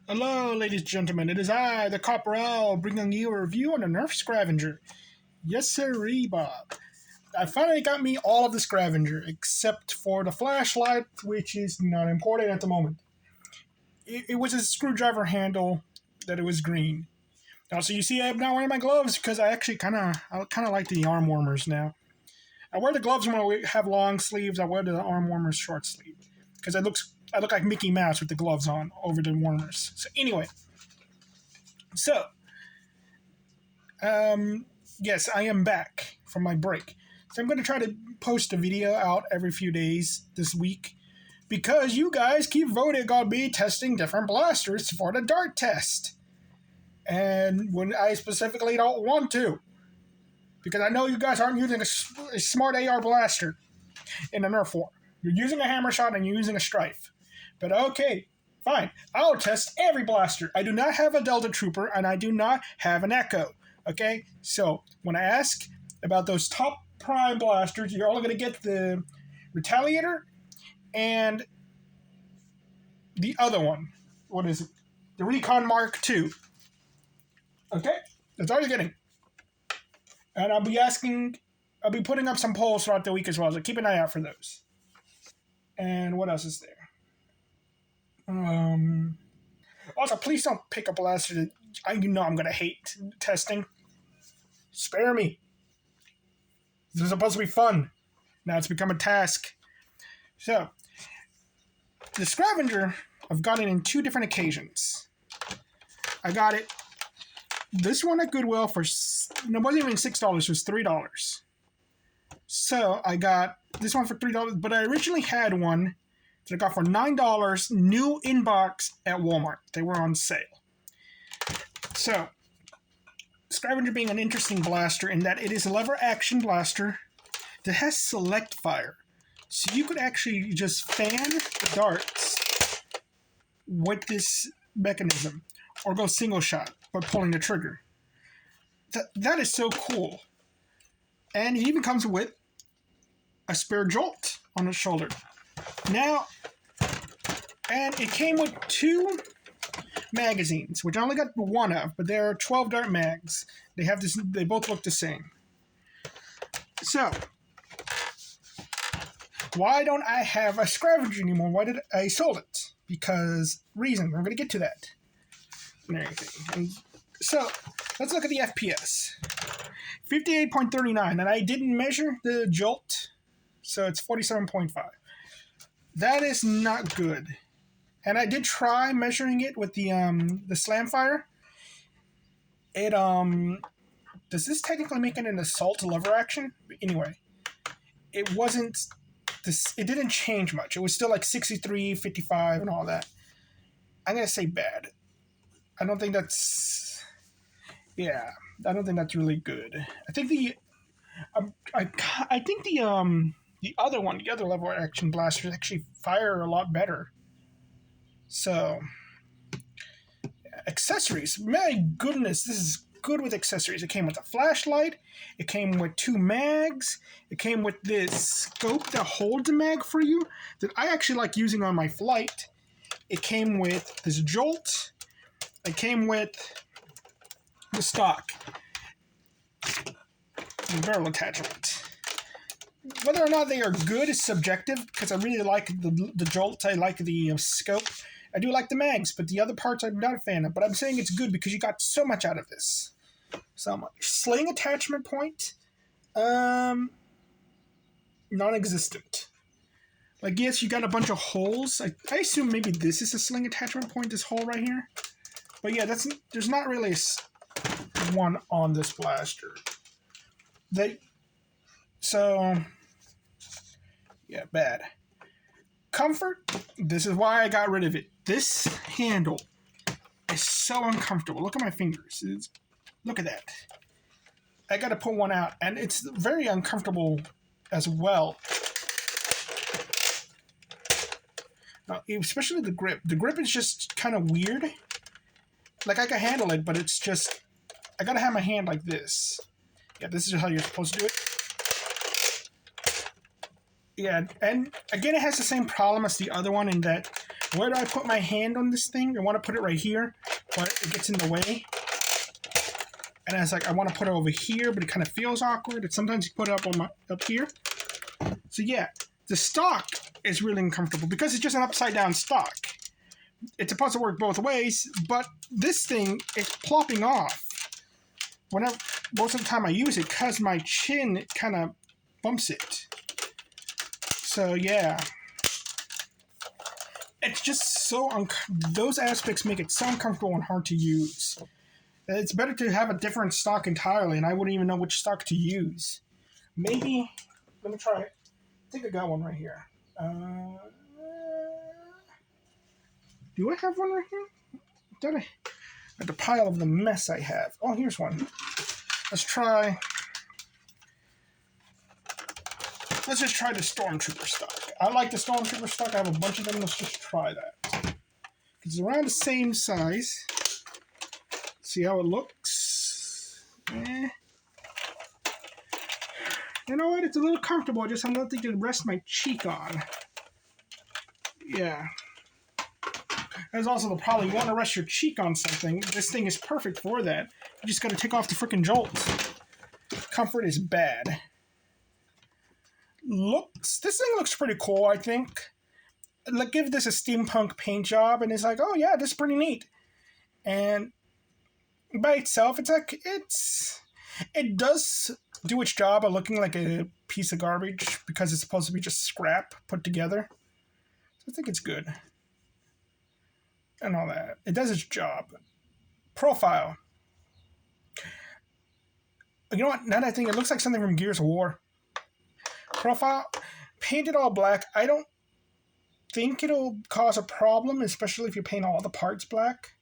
Hello, ladies and gentlemen. It is I, the Corporal, bringing you a review on the Nerf Scravenger. Yes, sirree, Bob. I finally got me all of the Scravenger, except for the flashlight, which is not important at the moment. It was a screwdriver handle that it was green. Also, you see, I'm not wearing my gloves because I actually kind of like the arm warmers now. I wear the gloves when I have long sleeves. I wear the arm warmers short sleeve because I look like Mickey Mouse with the gloves on over the warmers. So anyway, yes, I am back from my break. So I'm going to try to post a video out every few days this week because you guys keep voting on me testing different blasters for the dart test. And when I specifically don't want to, because I know you guys aren't using a smart AR blaster in a Nerf war. You're using a hammer shot and you're using a strife. But okay, fine. I'll test every blaster. I do not have a Delta Trooper and I do not have an Echo. Okay? So when I ask about those top prime blasters, you're only going to get the Retaliator and the other one. What is it? The Recon Mark II. Okay? That's all you're getting. And I'll be putting up some polls throughout the week as well, so keep an eye out for those. And what else is there? Also, please don't pick a blaster that I'm going to hate testing. Spare me. This is supposed to be fun. Now it's become a task. So, the Scravenger, I've got it in two different occasions. I got it, this one at Goodwill for, it wasn't even $6, it was $3. So, I got this one for $3, but I originally had one that I got for $9, new inbox at Walmart. They were on sale. So, Scravenger being an interesting blaster in that it is a lever action blaster that has select fire. So you could actually just fan the darts with this mechanism or go single shot by pulling the trigger. That is so cool. And it even comes with a spare jolt on the shoulder. Now, and it came with two magazines, which I only got one of, but they're 12 dart mags. They both look the same. So, why don't I have a Scravenger anymore? Why did I sold it? Because reason. I'm going to get to that. And everything. And so, let's look at the FPS. 58.39, and I didn't measure the jolt, so it's 47.5. That is not good. And I did try measuring it with the slam fire. It does this technically make it an assault lever action? Anyway, it wasn't this. It didn't change much. It was still like 63, 55, and all that. I'm gonna say bad. I don't think that's. Yeah, I don't think that's really good. I think the other one, the other lever action blasters actually fire a lot better. So, accessories. My goodness, this is good with accessories. It came with a flashlight. It came with two mags. It came with this scope that holds a mag for you that I actually like using on my flight. It came with this jolt. It came with the stock. The barrel attachment. Whether or not they are good is subjective because I really like the jolt. I like the scope. I do like the mags, but the other parts I'm not a fan of. But I'm saying it's good because you got so much out of this. So much. Sling attachment point? Non-existent. Like, yes, you got a bunch of holes. I assume maybe this is a sling attachment point, this hole right here. But yeah, there's not really one on this blaster. Yeah, bad. Comfort, this is why I got rid of it. This handle is so uncomfortable. Look at my fingers. Look at that. I got to put one out, and it's very uncomfortable as well. Especially the grip. The grip is just kind of weird. Like, I can handle it, but it's just... I got to have my hand like this. Yeah, this is how you're supposed to do it. Yeah, and again, it has the same problem as the other one in that where do I put my hand on this thing? I want to put it right here, but it gets in the way. And I was like, I want to put it over here, but it kind of feels awkward. And sometimes you put it up here. So yeah, the stock is really uncomfortable because it's just an upside down stock. It's supposed to work both ways, but this thing is plopping off. Whenever, most of the time I use it because my chin kind of bumps it. So yeah, it's just so those aspects make it so uncomfortable and hard to use. It's better to have a different stock entirely, and I wouldn't even know which stock to use. Maybe, let me try it. I think I got one right here. Do I have one right here? At the pile of the mess I have. Oh, here's one. Let's just try the Stormtrooper stock. I like the Stormtrooper stock. I have a bunch of them. Let's just try that. It's around the same size. See how it looks. You know what? It's a little comfortable. I just have nothing to rest my cheek on. Yeah. That's also the problem. You want to rest your cheek on something. This thing is perfect for that. You just got to take off the freaking jolts. Comfort is bad. This thing looks pretty cool, I think. Like, give this a steampunk paint job, and it's like, oh yeah, this is pretty neat. And by itself, it does do its job of looking like a piece of garbage because it's supposed to be just scrap put together. So I think it's good. And all that. It does its job. Profile. You know what? Now that I think, it looks like something from Gears of War. Profile. Painted all black. I don't think it'll cause a problem, especially if you paint all the parts black.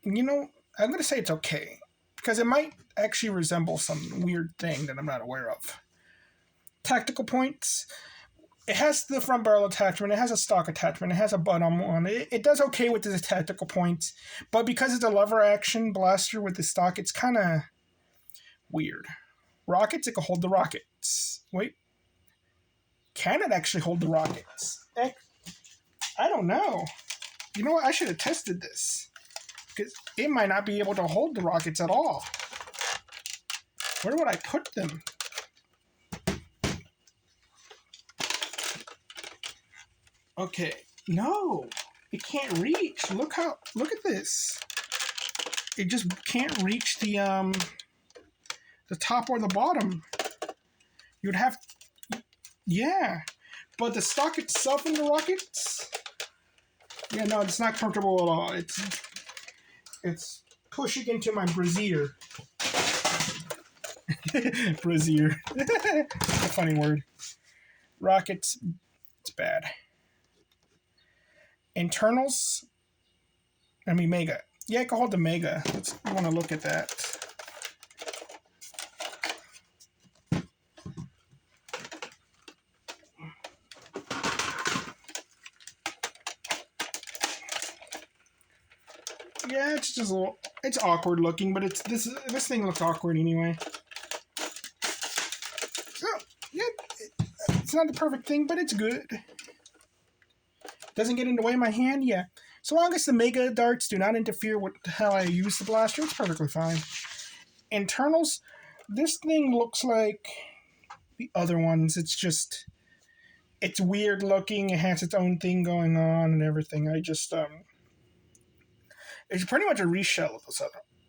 You know, I'm going to say it's okay. Because it might actually resemble some weird thing that I'm not aware of. Tactical points. It has the front barrel attachment. It has a stock attachment. It has a button on it. It does okay with the tactical points. But because it's a lever action blaster with the stock, it's kind of weird. Rockets, it can hold the rockets. Wait. Can it actually hold the rockets? I don't know. You know what? I should have tested this. Because it might not be able to hold the rockets at all. Where would I put them? Okay. No. It can't reach. Look at this. It just can't reach the top or the bottom. You'd have... Yeah. But the stock itself in the rockets... Yeah, no, it's not comfortable at all. It's pushing into my brassiere. Brassiere. A funny word. Rockets, it's bad. Internals, Mega. Yeah, I can hold the Mega. I want to look at that. Yeah, it's just a little... It's awkward looking, but this thing looks awkward anyway. So, yeah, it's not the perfect thing, but it's good. Doesn't get in the way of my hand? Yeah. So long as the Mega darts do not interfere with how I use the blaster, it's perfectly fine. Internals, this thing looks like the other ones. It's weird looking. It has its own thing going on and everything. It's pretty much a reshell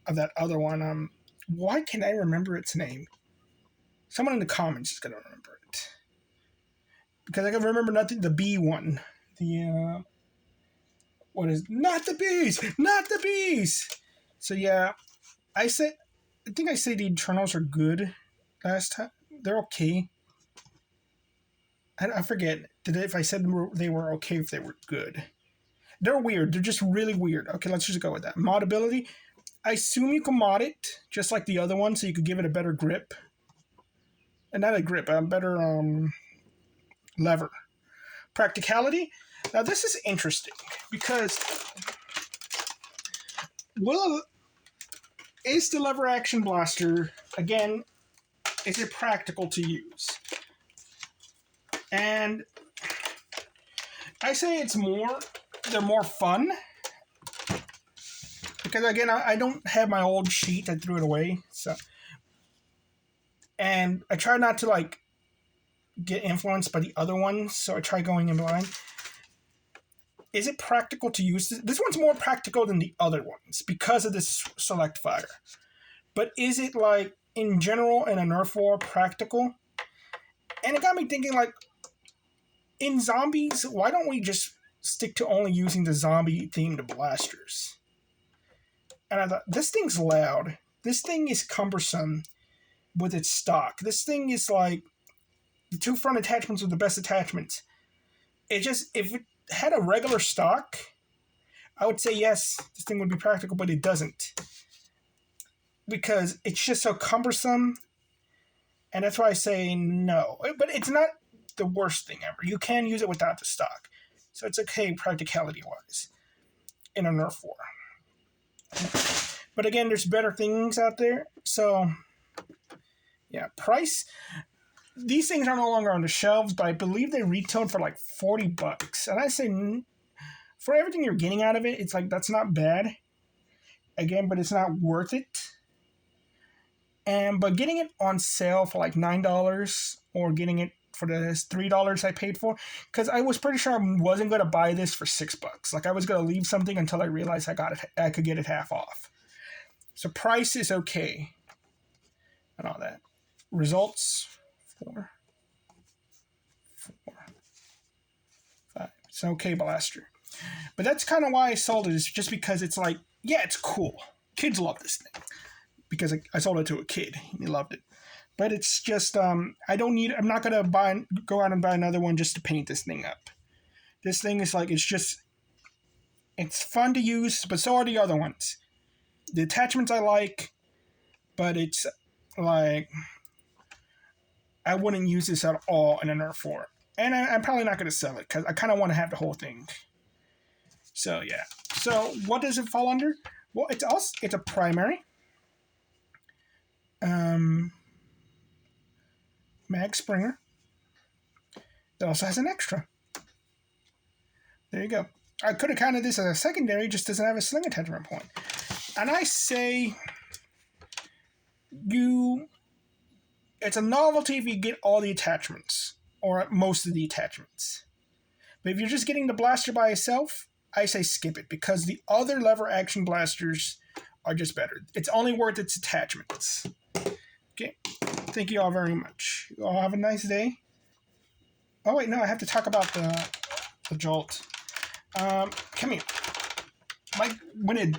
of that other one. Why can't I remember its name? Someone in the comments is going to remember it. Because I can remember nothing. The B one. Not the bees! Not the bees! So yeah, I think I said the internals are good last time. They're okay. I forget if I said they were okay, if they were good. They're weird. They're just really weird. Okay, let's just go with that. Modability. I assume you can mod it, just like the other one, so you could give it a better grip. And not a grip, a better lever. Practicality. Now, this is interesting, because is the lever action blaster, again, is it practical to use? And I say they're more fun. Because again, I don't have my old sheet. I threw it away. So, and I try not to like get influenced by the other ones. So I try going in blind. Is it practical to use this? This one's more practical than the other ones because of this select fire. But is it like in general in a Nerf war practical? And it got me thinking like in zombies, why don't we just stick to only using the zombie themed blasters? And I thought, this thing's loud. This thing is cumbersome with its stock. This thing is like the two front attachments are the best attachments. It just, if it had a regular stock, I would say yes, this thing would be practical, but it doesn't. Because it's just so cumbersome. And that's why I say no. But it's not the worst thing ever. You can use it without the stock. So it's okay practicality-wise in a Nerf war. But again, there's better things out there. So, yeah, price. These things are no longer on the shelves, but I believe they retailed for like $40. And I say, for everything you're getting out of it, it's like, that's not bad. Again, but it's not worth it. But getting it on sale for like $9 or getting it for the $3 I paid for, because I was pretty sure I wasn't going to buy this for $6. Like I was going to leave something until I realized I could get it half off. So price is okay and all that. Results 4, 5. It's an okay blaster, but that's kind of why I sold it. Is just because it's like, yeah, it's cool. Kids love this thing because I sold it to a kid. He loved it. But it's just, I'm not going to go out and buy another one just to paint this thing up. This thing is like, it's fun to use, but so are the other ones. The attachments I like, but it's like, I wouldn't use this at all in a Nerf war. And I'm probably not going to sell it because I kind of want to have the whole thing. So, yeah. So, what does it fall under? Well, it's a primary. Mag Springer. It also has an extra. There you go. I could have counted this as a secondary, just doesn't have a sling attachment point. And I say it's a novelty if you get all the attachments, or most of the attachments. But if you're just getting the blaster by itself, I say skip it, because the other lever action blasters are just better. It's only worth its attachments. Okay. Thank you all very much. You all have a nice day. Oh, wait, no, I have to talk about the Jolt. Come here. Like, when you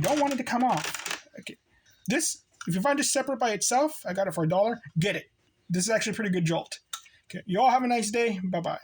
don't want it to come off. Okay. This, if you find this separate by itself, I got it for $1, get it. This is actually a pretty good Jolt. Okay. You all have a nice day. Bye-bye.